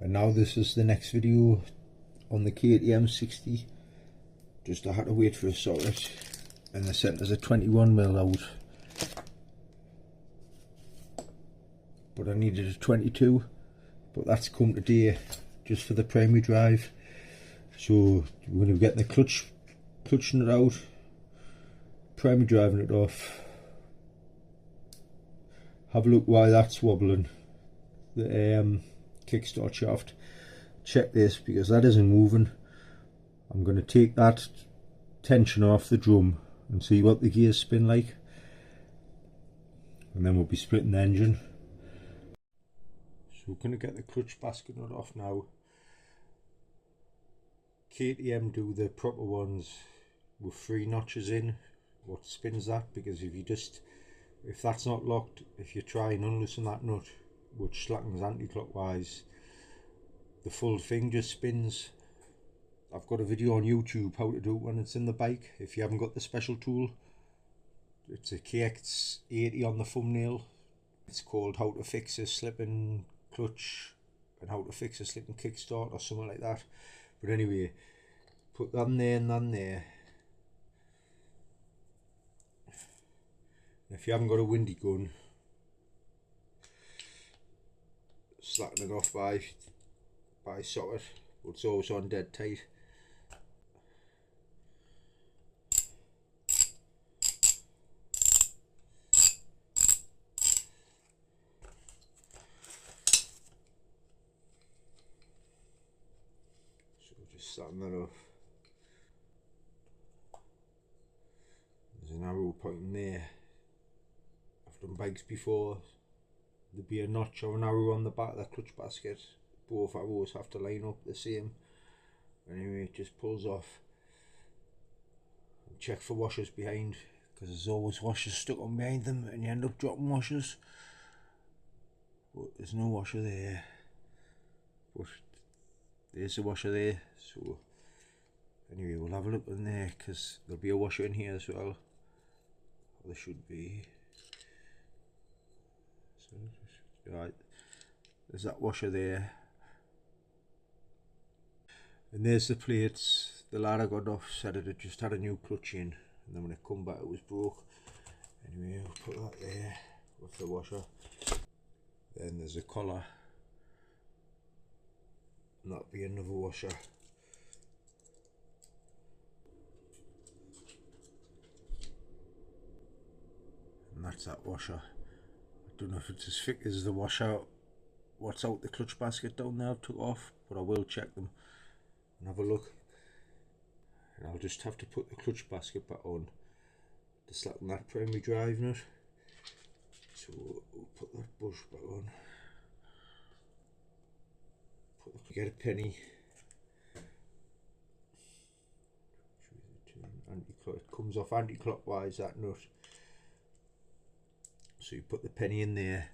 And now this is the next video on the ktm60. Just I had to wait for a socket, and they sent us a 21mm out, but I needed a 22, but that's come today just for the primary drive. So when you get the clutching it out, primary driving it off, have a look why that's wobbling, the kickstart shaft. Check this, because that isn't moving. I'm going to take that tension off the drum and see what the gears spin like, and then we'll be splitting the engine. So we're going to get the clutch basket nut off now. KTM do the proper ones with 3 notches in. What spins that? Because if that's not locked, if you try and unloosen that nut, which slackens anti-clockwise, the full thing just spins. I've got a video on YouTube how to do it when it's in the bike. If you haven't got the special tool, it's a ktm60sx on the thumbnail. It's called how to fix a slipping clutch and how to fix a slipping kickstart or something like that. But anyway, put that in there and that in there. And if you haven't got a windy gun, slacken it off by socket, but it's always on dead tight. So just slacken that off. There's an arrow pointing there. I've done bikes before. There'd be a notch or an arrow on the back of the clutch basket. Both arrows have to line up the same. Anyway, it just pulls off. And check for washers behind, because there's always washers stuck on behind them and you end up dropping washers. But there's no washer there. But there's a washer there. So anyway, we'll have a look in there, because there'll be a washer in here as well. There should be. So, right, there's that washer there. And there's the plates. The lad I got off said it had just had a new clutch in, and then when it come back it was broke. Anyway, we'll put that there with the washer. Then there's a collar, and that'll be another washer. And that's that washer. I don't know if it's as thick as the washer what's out the clutch basket down there I've took off, but I will check them and have a look. And I'll just have to put the clutch basket back on to slacken that primary drive nut. So we'll put that bush back on. Get a penny. It comes off anti-clockwise, that nut. So you put the penny in there.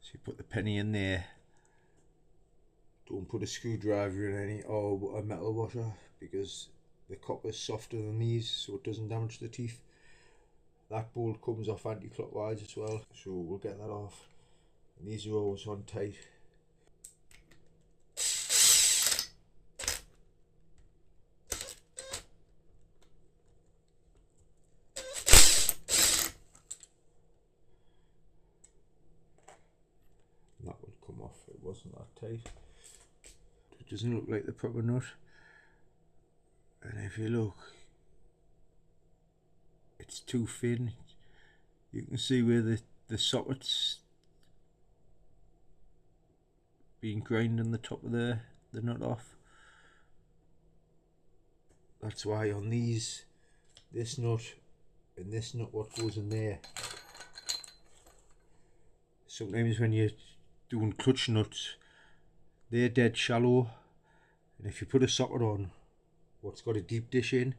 So you put the penny in there. Don't put a screwdriver in any or a metal washer, because the copper's softer than these, so it doesn't damage the teeth. That bolt comes off anti-clockwise as well, so we'll get that off. And these are always on tight. That would come off, it wasn't that tight. It doesn't look like the proper nut. And if you look, it's too thin. You can see where the socket's being ground on the top of the nut off. That's why on these, this nut and this nut, what goes in there, sometimes when you're doing clutch nuts, they're dead shallow, and if you put a socket on what's got a deep dish in,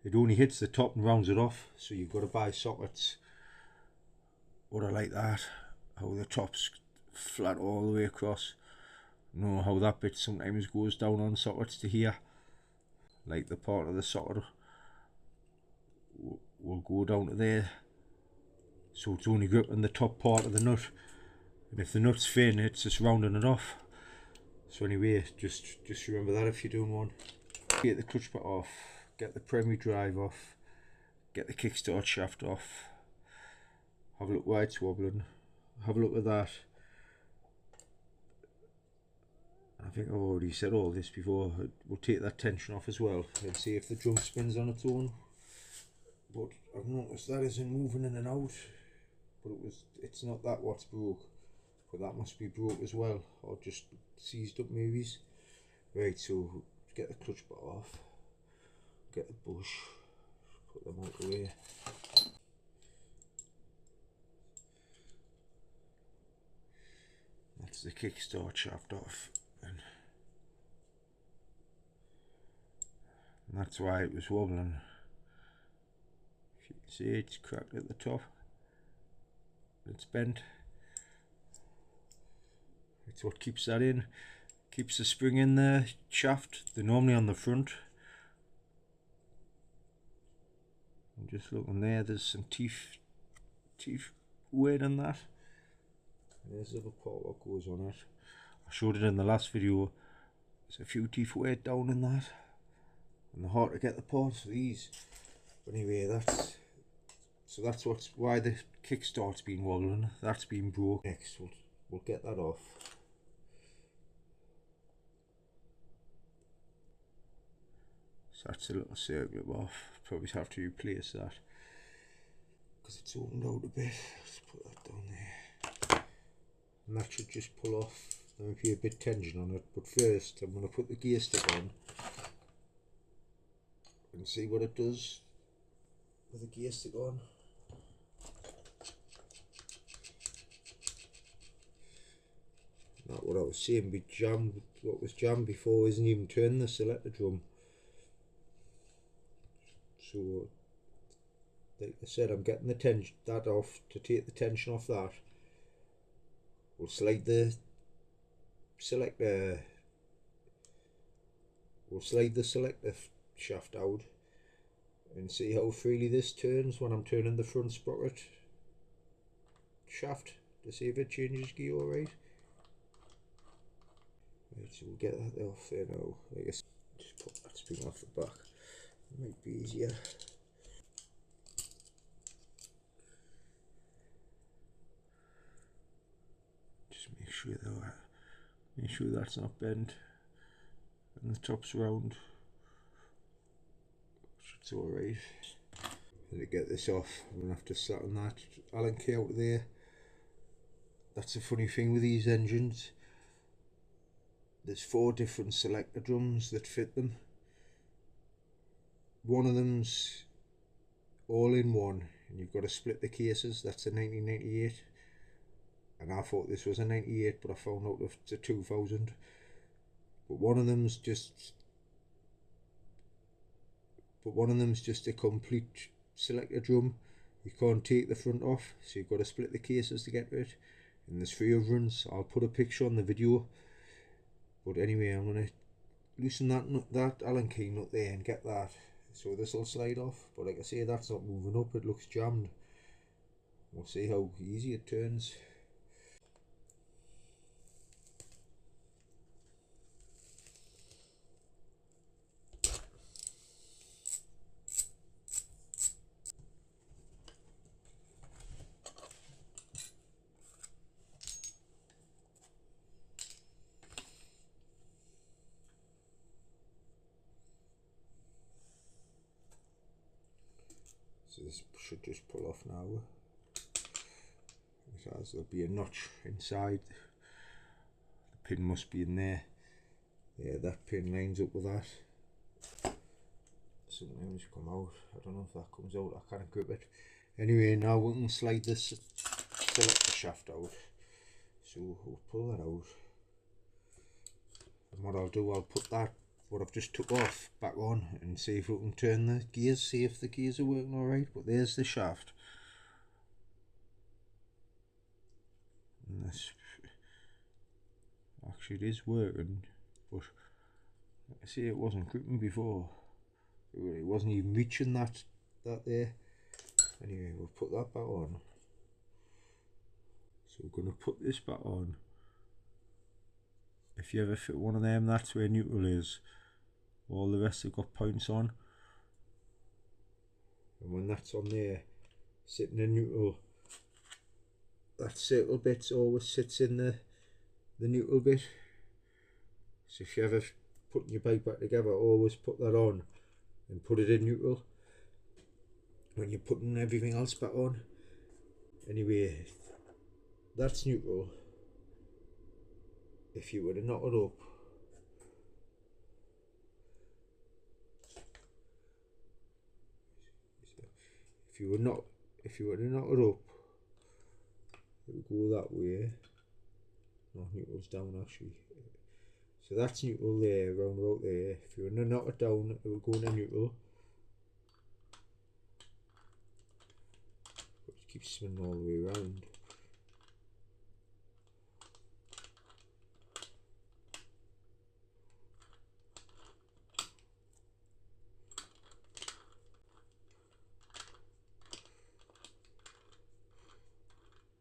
it only hits the top and rounds it off. So you've got to buy sockets what are like that, how the top's flat all the way across. Know how that bit sometimes goes down on sockets to here, like the part of the socket will go down to there. so it's only gripping the top part of the nut, and if the nut's thin it's just rounding it off. So anyway, just remember that if you're doing one. Get the clutch pad off, get the primary drive off, get the kickstart shaft off, have a look why it's wobbling, have a look at that. I think I've already said all this before. We'll take that tension off as well and see if the drum spins on its own. But I've noticed that isn't moving in and out. But it's not that what's broke. But that must be broke as well, or just seized up maybe. Right, so get the clutch bar off, get the bush, put them out the way. That's the kickstart shaft off, and that's why it was wobbling. If you can see, it's cracked at the top, it's bent. It's what keeps that in, keeps the spring in the shaft. They're normally on the front. I'm just looking there, there's some teeth weight in that. There's the other part that goes on it. I showed it in the last video. There's a few teeth weight down in that, and they're hard to get the parts for these. But anyway, that's why the kickstart's been wobbling. That's been broke. Next, we'll get that off. So that's a little circuit off. Probably have to replace that because it's opened out a bit. Let's put that down there. And that should just pull off. There might be a bit of tension on it, but first I'm going to put the gear stick on and see what it does with the gear stick on. Not what I was saying, be jammed. What was jammed before isn't even turning the selector drum. So, like I said, I'm getting the tension that off to take the tension off that. We'll slide the selector. We'll slide the selector shaft out and see how freely this turns when I'm turning the front sprocket shaft to see if it changes gear alright. Right, so we'll get that off there now. I guess just put that spring off the back. It might be easier. Just make sure though, make sure that's not bent and the top's round. It's alright. To get this off, I'm gonna have to slacken that Allen key out of there. That's a funny thing with these engines. There's 4 different selector drums that fit them. One of them's all in one, and you've got to split the cases. That's a 1998, and I thought this was a 98, but I found out it's a 2000. But one of them's just a complete selector drum. You can't take the front off, so you've got to split the cases to get to it. And there's 3 other ones. I'll put a picture on the video. But anyway, I'm gonna loosen that Allen key nut there and get that, so this will slide off. But like I say, that's not moving up, it looks jammed. We'll see how easy it turns. So this should just pull off now, because there'll be a notch inside. The pin must be in there. Yeah, that pin lines up with that. Sometimes come out. I don't know if that comes out. I can't grip it. Anyway, now we can slide this selector shaft out. So we'll pull that out. And what I'll do, I'll put that, what I've just took off, back on and see if we can turn the gears, see if the gears are working alright. But there's the shaft. And this, actually it is working, but like I say, it wasn't gripping before. It wasn't even reaching that there. Anyway, we'll put that back on. So we're going to put this back on. If you ever fit one of them, that's where neutral is. All the rest have got points on. And when that's on there, sitting in neutral, that circle bit always sits in the neutral bit. So if you ever putting your bike back together, always put that on and put it in neutral when you're putting everything else back on. Anyway, that's neutral. If you were to knock it up, if you were to knock it up, it would go that way. No, neutral's down actually. So that's neutral there, round about there. If you were to knock it down, it would go into neutral. But it keeps spinning all the way around.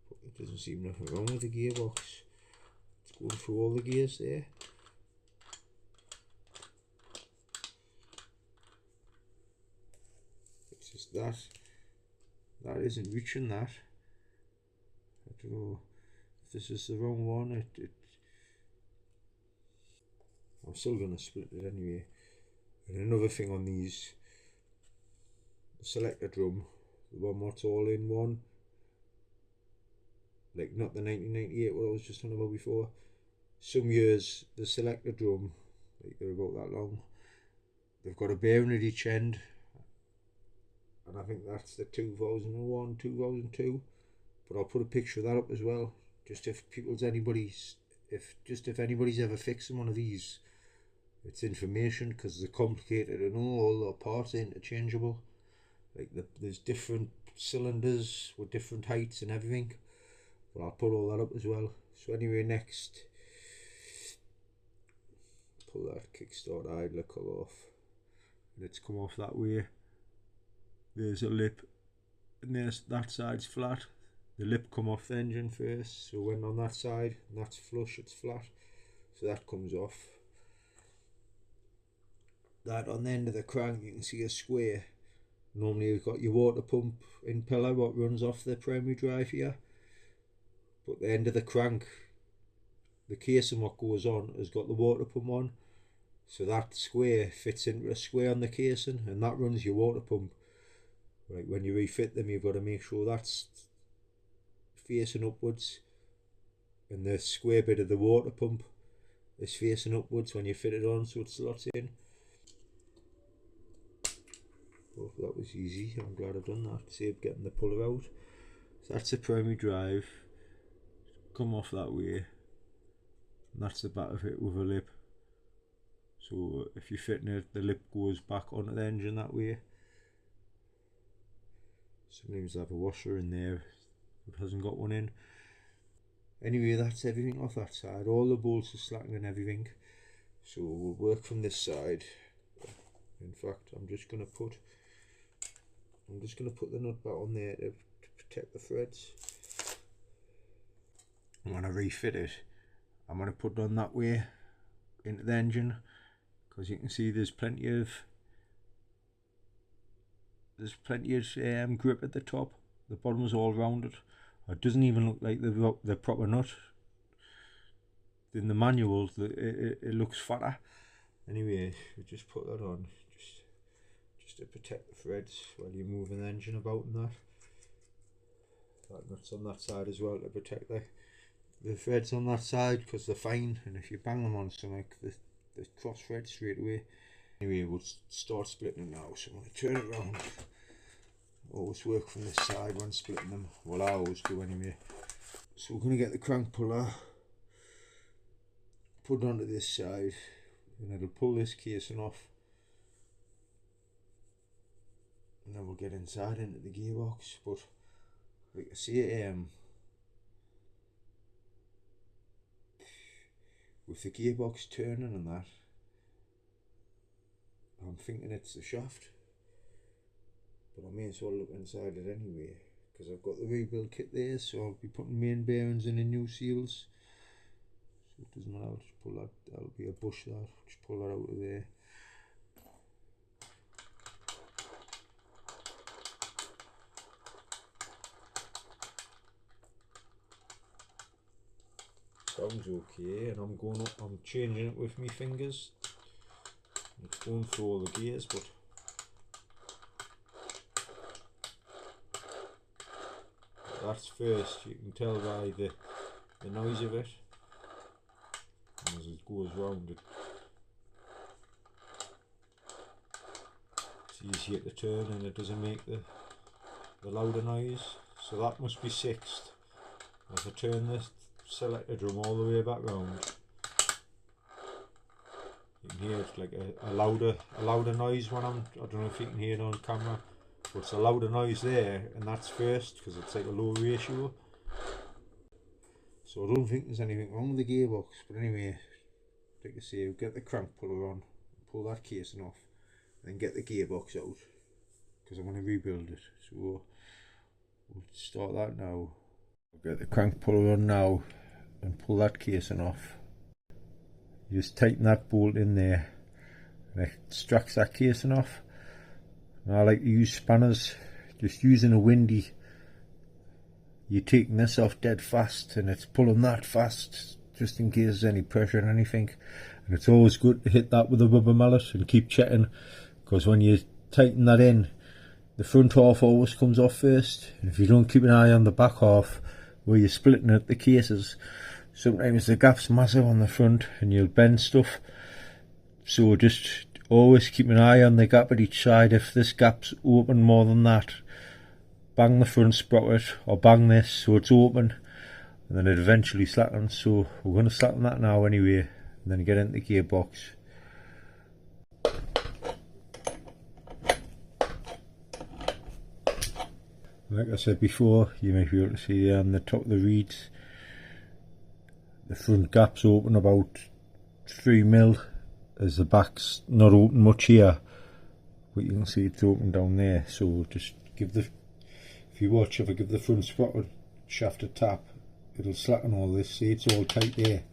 But it doesn't seem nothing wrong with the gearbox. It's going through all the gears there. It's just that isn't reaching that. I don't know if this is the wrong one. I'm still going to split it anyway. And another thing on these, the selector drum, the one what's all in one, like not the 1998 what I was just on about before. Some years the selector drum, like they're about that long, they've got a bearing at each end, and I think that's the 2001, 2002. But I'll put a picture of that up as well, just if anybody's ever fixing one of these, it's information, because they're complicated and all the parts are interchangeable. Like there's different cylinders with different heights and everything. But I'll put all that up as well. So anyway, next, pull that kickstart idler cover off. And it's come off that way. There's a lip, and that side's flat. The lip come off the engine first, so when on that side, and that's flush, it's flat. So that comes off. That on the end of the crank, you can see a square. Normally you've got your water pump impeller, what runs off the primary drive here. But the end of the crank, the casing what goes on, has got the water pump on. So that square fits into a square on the casing, and that runs your water pump. Right, when you refit them, you've got to make sure that's facing upwards, and the square bit of the water pump is facing upwards when you fit it on, so it slots in. Oh, that was easy. I'm glad I've done that. Saved getting the puller out. So that's the primary drive. Come off that way, and that's the back of it with a lip. So if you're fitting it, the lip goes back onto the engine that way. Sometimes I have a washer in there that hasn't got one in. Anyway, that's everything off that side. All the bolts are slacking and everything. So we'll work from this side. In fact, I'm just gonna put the nut back on there to protect the threads. And when I refit it, I'm going to put it on that way into the engine, because you can see there's plenty of grip at the top. The bottom is all rounded. It doesn't even look like the proper nut. In the manual, it looks fatter. Anyway, we just put that on just to protect the threads while you're moving the engine about and that. That nut's on that side as well to protect the threads on that side, because they're fine, and if you bang them on something, they cross thread straight away. Anyway, we'll start splitting it now. So I'm going to turn it around. Always work from this side when splitting them. Well, I always do anyway. So we're going to get the crank puller, put it onto this side, and it'll pull this casing off. And then we'll get inside into the gearbox. But like I say, with the gearbox turning and that, I'm thinking it's the shaft, but I may as well look inside it anyway, because I've got the rebuild kit there, so I'll be putting main bearings in and new seals. So it doesn't matter, I'll just pull that, that'll be a bush there, just pull that out of there. Sounds okay, and I'm going up, I'm changing it with my fingers. It's going through all the gears, but that's first. You can tell by the noise of it as it goes round. It's easier to turn and it doesn't make the louder noise. So that must be sixth. As I turn this selector drum all the way back round, you can hear it's like a louder noise when I don't know if you can hear it on camera, but it's a louder noise there, and that's first because it's like a low ratio. So I don't think there's anything wrong with the gearbox, but anyway, like I say, get the crank puller on, pull that casing off, and then get the gearbox out because I'm going to rebuild it. So we'll start that now. Get the crank puller on now and pull that casing off. You just tighten that bolt in there and it extracts that casing off. And I like to use spanners. Just using a windy, you're taking this off dead fast and it's pulling that fast just in case there's any pressure on anything. And it's always good to hit that with a rubber mallet and keep checking, because when you tighten that in, the front half always comes off first, and if you don't keep an eye on the back half where you're splitting at the cases, sometimes the gap's massive on the front and you'll bend stuff. So just always keep an eye on the gap at each side. If this gap's open more than that, bang the front sprocket or bang this so it's open, and then it eventually slackens. So we're going to slacken that now anyway, and then get into the gearbox. Like I said before, you may be able to see there on the top of the reeds, the front gap's open about 3mm, as the back's not open much here, but you can see it's open down there. So just give the, if you watch, if I give the front sprocket shaft a tap, it'll slacken all this. See, it's all tight there.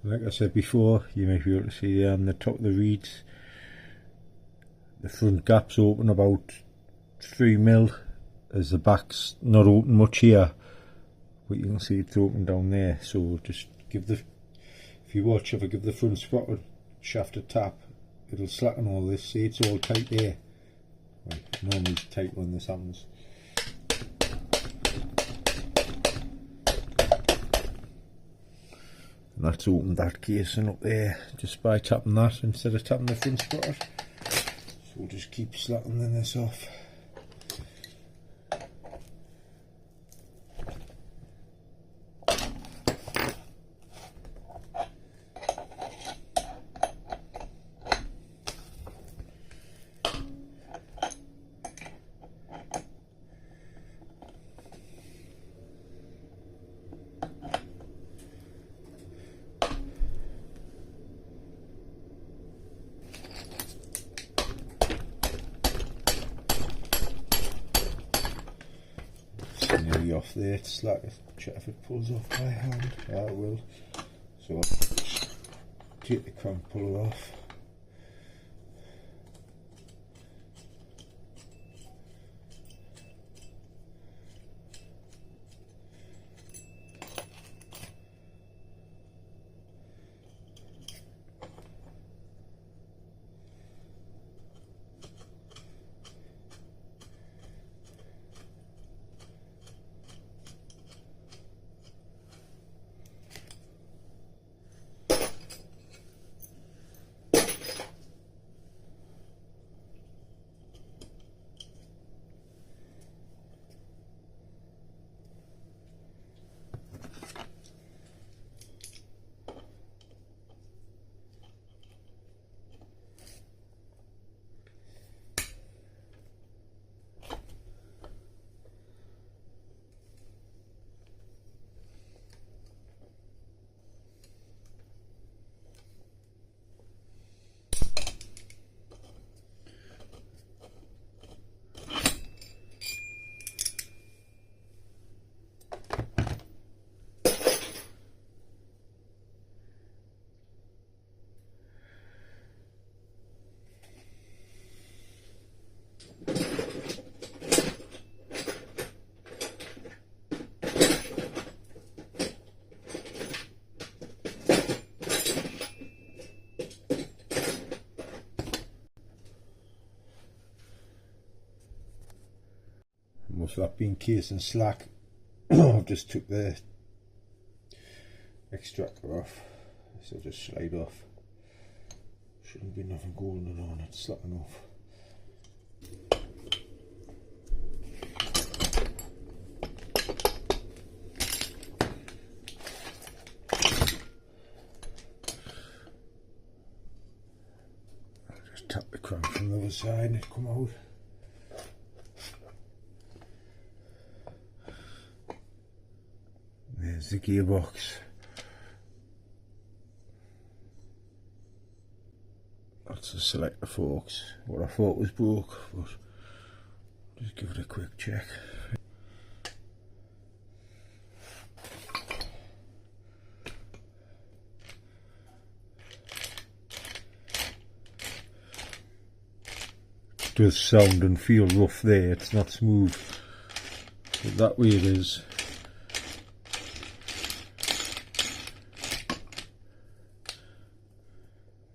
Like I said before, you may be able to see there on the top of the reeds, the front gap's open about 3mm, as the back's not open much here, but you can see it's open down there. So just give the, if you watch, if I give the front sprocket shaft a tap, it'll slacken all this. See, it's all tight there. Right, normally it's tight when this happens. And that's opened that casing up there just by tapping that instead of tapping the front sprocket. So we'll just keep slackening this off. Nearly off there, it's like, check if it pulls off by hand. It will. So take the crank puller off. suppose for that being casing slack, I've just took the extractor off, so just slide off. Shouldn't be nothing golden on it, slapping off. I'll just tap the crank from the other side and it come out. There's the gearbox. That's the selector forks. What I thought was broke, but just give it a quick check. It does sound and feel rough there, it's not smooth, but that way it is.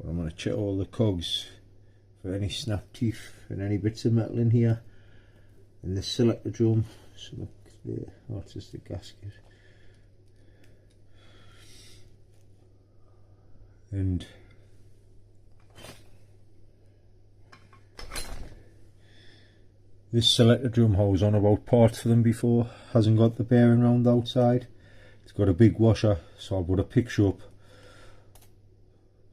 I'm going to check all the cogs for any snap teeth and any bits of metal in here. And this selector drum, so there, oh, it's just a gasket. And this selector drum hose on about parts for them before, hasn't got the bearing round the outside. It's got a big washer, so I'll put a picture up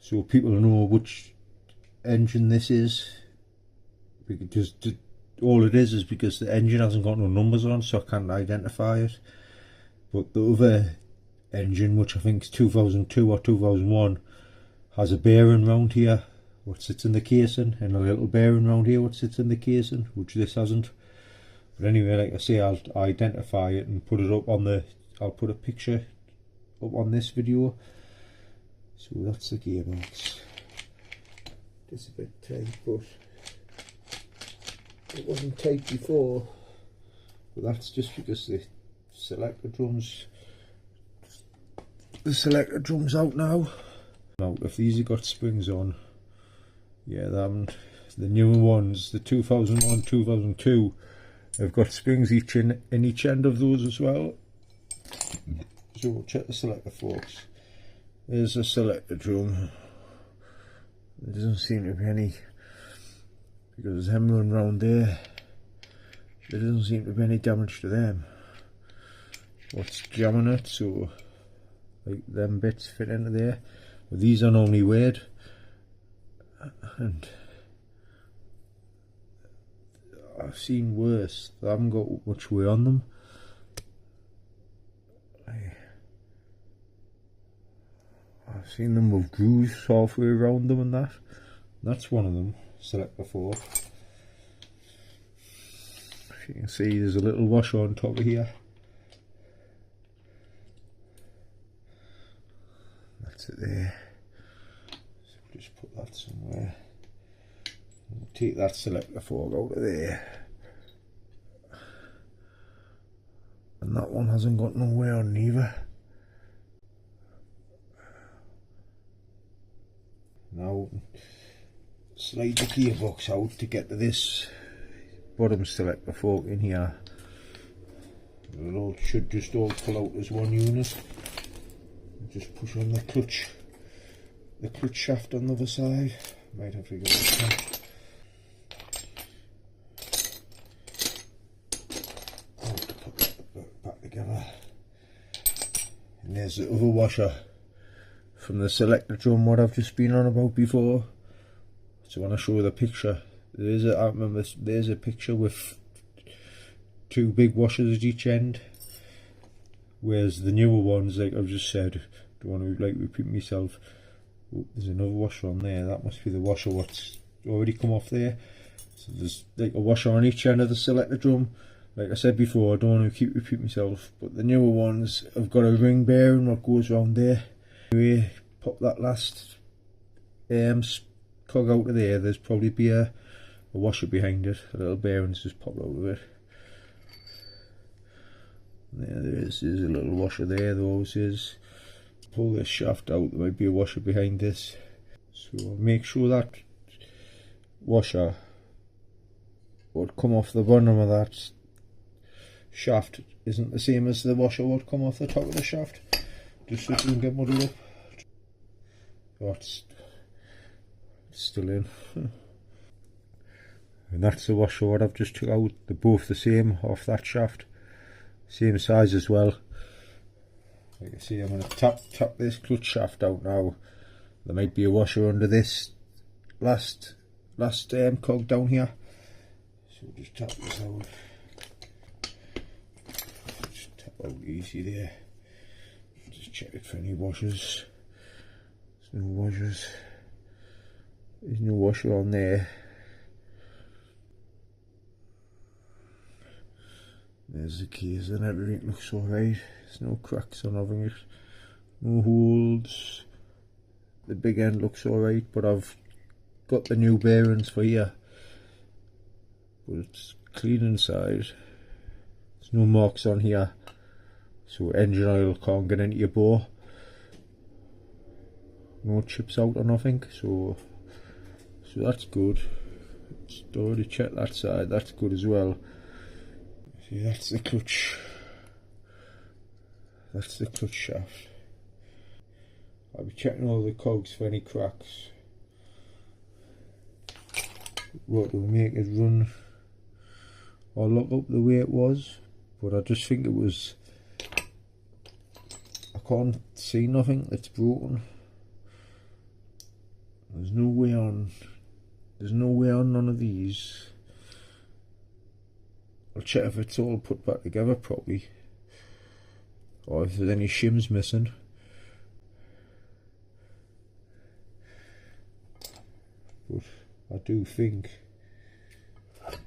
so people know which engine this is, because all it is because the engine hasn't got no numbers on, so I can't identify it. But the other engine, which I think is 2002 or 2001, has a bearing round here what sits in the casing, and a little bearing round here what sits in the casing, which this hasn't. But anyway, like I say, I'll identify it and put it up on the, I'll put a picture up on this video. So that's the gearbox. It's a bit tight, but it wasn't tight before. But that's just because the selector drum's out now. Now, if these have got springs on, yeah, they haven't. The newer ones, the 2001, 2002, have got springs each in each end of those as well. So we'll check the selector forks. There's a selector drum. There doesn't seem to be any, because there's them running around there. There doesn't seem to be any damage to them. What's jamming it? So, like them bits fit into there. But these are normally weighed, and I've seen worse. They haven't got much weight on them. I've seen them with grooves halfway around them and that. That's one of them, selector fork. If you can see, there's a little washer on top of here. That's it there. So just put that somewhere. We'll take that selector fork out of there. And that one hasn't got no wear on either. Now slide the gearbox out to get to this bottom selector fork in here. It all should just all pull out as one unit. Just push on the clutch shaft on the other side. Might have to go this one. Oh, put that back together. And there's the other washer from the selector drum, what I've just been on about before. So when I show you the picture, I remember there's a picture with two big washers at each end, whereas the newer ones, like I've just said, don't want to like repeat myself. Oh, there's another washer on there. That must be the washer what's already come off there. So there's like a washer on each end of the selector drum. Like I said before, I don't want to keep repeating myself, but the newer ones have got a ring bearing what goes around there. Anyway, pop that last cog out of there. There's probably be a washer behind it. A little bearing's just popped out of it. There is. There's a little washer there. There always is. Pull this shaft out. There might be a washer behind this. So make sure that washer would come off the bottom of that shaft isn't the same as the washer would come off the top of the shaft, just so it doesn't get muddled up. Oh, it's still in. And that's the washer what I've just took out. They're both the same off that shaft, same size as well. Like I say, I'm going to tap this clutch shaft out now. There might be a washer under this last cog down here, so we'll just tap this out. Just tap out easy there. Just check it for any washers. There's no washers. There's no washer on there. There's the keys and everything looks alright. There's no cracks on everything, no holes. The big end looks alright, but I've got the new bearings for here, but it's clean inside. There's no marks on here, so engine oil can't get into your bore. No chips out or nothing, so that's good. It's already checked that side, that's good as well. See, that's the clutch. That's the clutch shaft. I'll be checking all the cogs for any cracks. What will make it run or lock up the way it was, but I just think it was, I can't see nothing that's broken. There's no way on none of these. I'll check if it's all put back together properly, or if there's any shims missing. But I do think if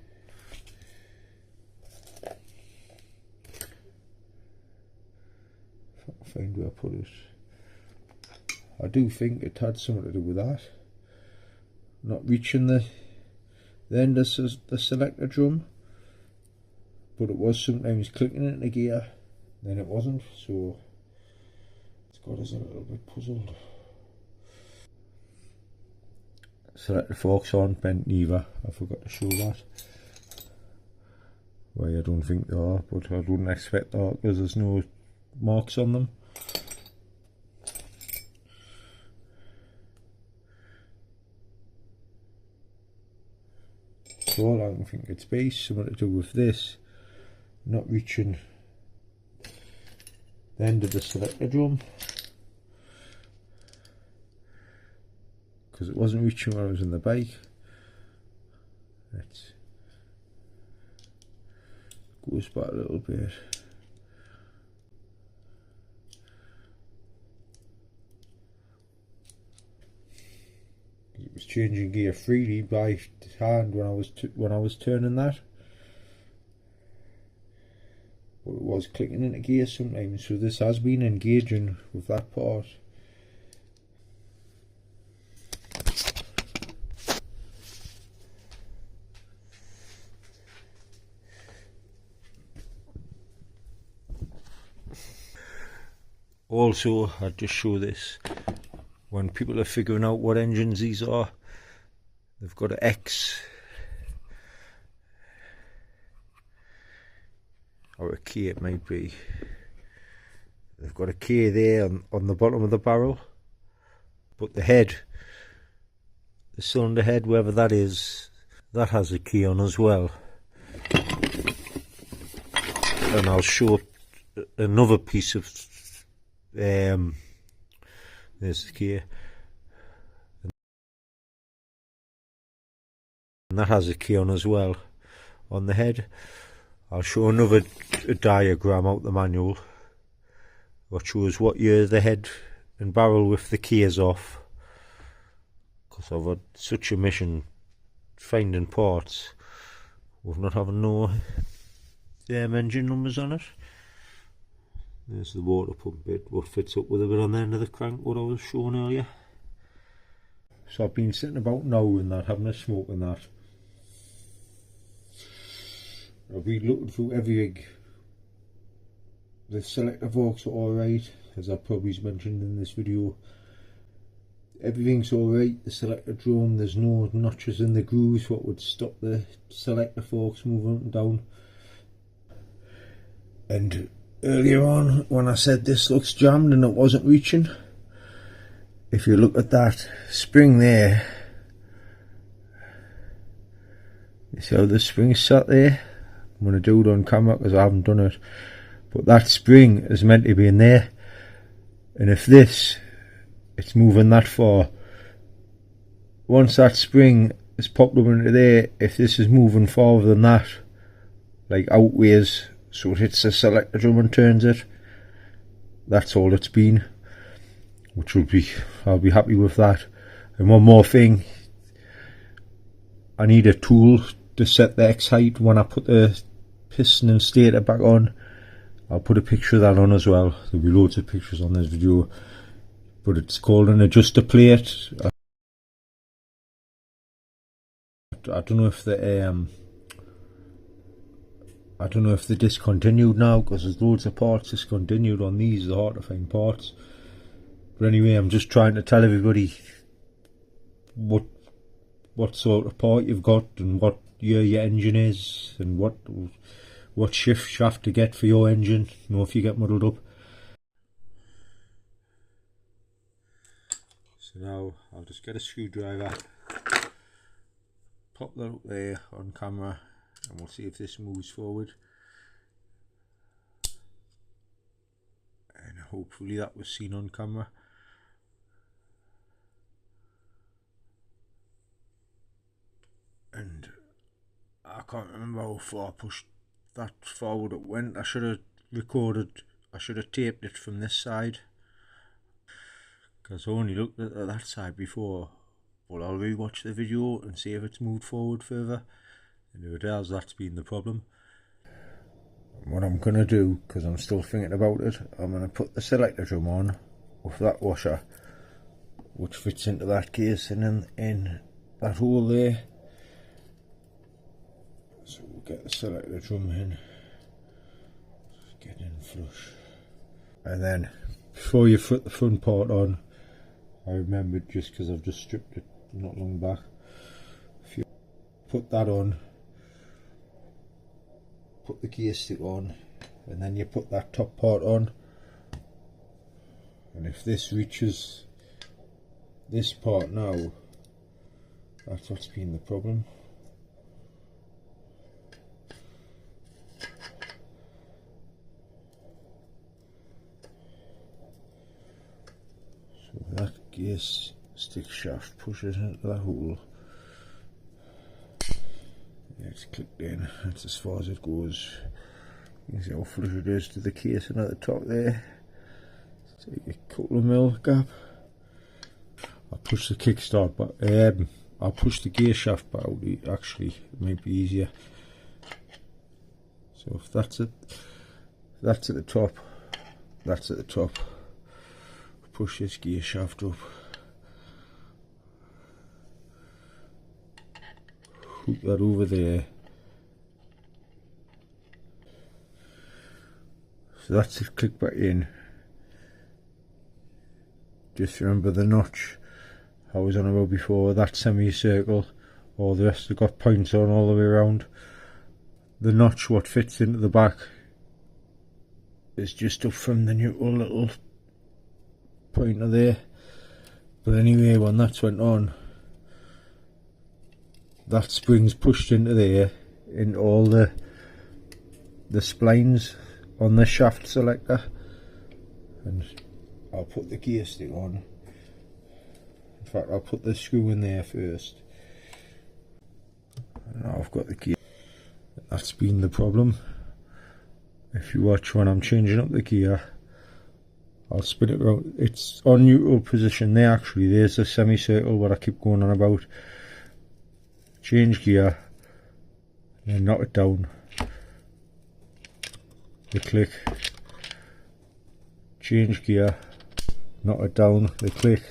I can find where I put it, I do think it had something to do with that. Not reaching the end of the selector drum, but it was sometimes clicking into gear, then it wasn't, so it's got us a little bit puzzled. Selector forks aren't bent either, I forgot to show that. Well, I don't think they are, but I wouldn't expect that because there's no marks on them. So all I can think it's base, something to do with this not reaching the end of the selector drum, because it wasn't reaching when I was in the bike. Let's goes back a little bit. It was changing gear freely by hand when I was turning that, but it was clicking into gear sometimes, so this has been engaging with that part. Also, I'd just show this, when people are figuring out what engines these are, they've got an X or a K, it might be. They've got a K there on the bottom of the barrel, but the head, the cylinder head, wherever that is, that has a K on as well. And I'll show another piece of there's the K, and that has a K on as well on the head. I'll show another diagram out the manual what shows what year the head and barrel with the K is off, because I've had such a mission finding parts with not having no engine numbers on it. There's the water pump bit, what fits up with a bit on the end of the crank, what I was showing earlier. So I've been sitting about now and that, having a smoke and that. I've been looking through everything. The selector forks are alright, as I probably mentioned in this video. Everything's alright, the selector drum, there's no notches in the grooves what would stop the selector forks moving up and down. And earlier on when I said this looks jammed and it wasn't reaching, if you look at that spring there, you see how the spring's sat there? I'm going to do it on camera because I haven't done it, but that spring is meant to be in there, and if it's moving that far, once that spring is popped up into there, if this is moving farther than that, like outways, so it hits the selector drum and turns it, that's all it's been, which will be, I'll be happy with that. And one more thing, I need a tool to set the X height when I put the piston and stator back on. I'll put a picture of that on as well. There'll be loads of pictures on this video, but it's called an adjuster plate. I don't know if they're discontinued now, because there's loads of parts discontinued on these. They're hard to find parts. But anyway, I'm just trying to tell everybody what sort of part you've got and what year your engine is and what shift you have to get for your engine, you know, if you get muddled up. So now I'll just get a screwdriver, pop that up there on camera, and we'll see if this moves forward. And hopefully that was seen on camera. And I can't remember how far I pushed that forward it went. I should have taped it from this side, because I only looked at that side before. But I'll rewatch the video and see if it's moved forward further, and if it has, that's been the problem. What I'm going to do, because I'm still thinking about it, I'm going to put the selector drum on with that washer, which fits into that casing in that hole there. So we'll get the selector drum in, get in flush, and then before you put the front part on, I remembered, just because I've just stripped it not long back, if you put that on, put the gear stick on, and then you put that top part on, and if this reaches this part now, that's what's been the problem. So that gear stick shaft pushes into that hole. Yeah, it's clicked in, that's as far as it goes. You can see how flush it is to the casing at the top there. Take a couple of mil gap. I'll push the kickstart back, I'll push the gear shaft back out, actually, it might be easier. So if that's it, that's at the top, that's at the top. Push this gear shaft up, hook that over there. So that's it, click back in. Just remember the notch I was on about before, that semicircle, all the rest have got points on all the way around. The notch what fits into the back is just up from the neutral little pointer there. But anyway, when that's went on, that spring's pushed into there, into all the splines on the shaft selector, and I'll put the gear stick on. In fact, I'll put the screw in there first. And now I've got the gear. That's been the problem. If you watch when I'm changing up the gear, I'll spin it around. It's on neutral position there actually. There's the semicircle what I keep going on about. Change gear, and then knock it down. The click. Change gear, knock it down, the click.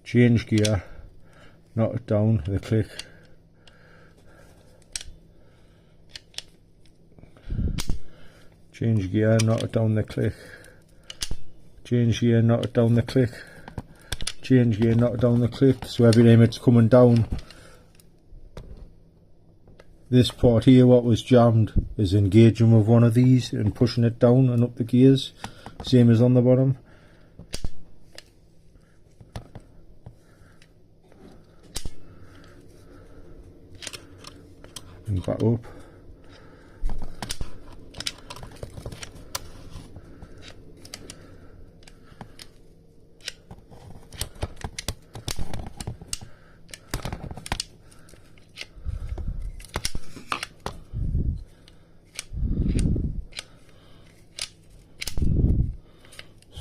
Change gear, knock it down, the click. Change gear, knock it down, the click. Change gear, knock it down, the click. Change gear, knock it down, the click. So every time it's coming down, this part here, what was jammed, is engaging with one of these and pushing it down and up the gears, same as on the bottom. And back up.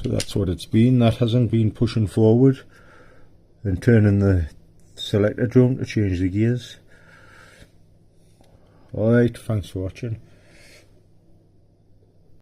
So that's what it's been. That hasn't been pushing forward and turning the selector drum to change the gears. Alright, thanks for watching.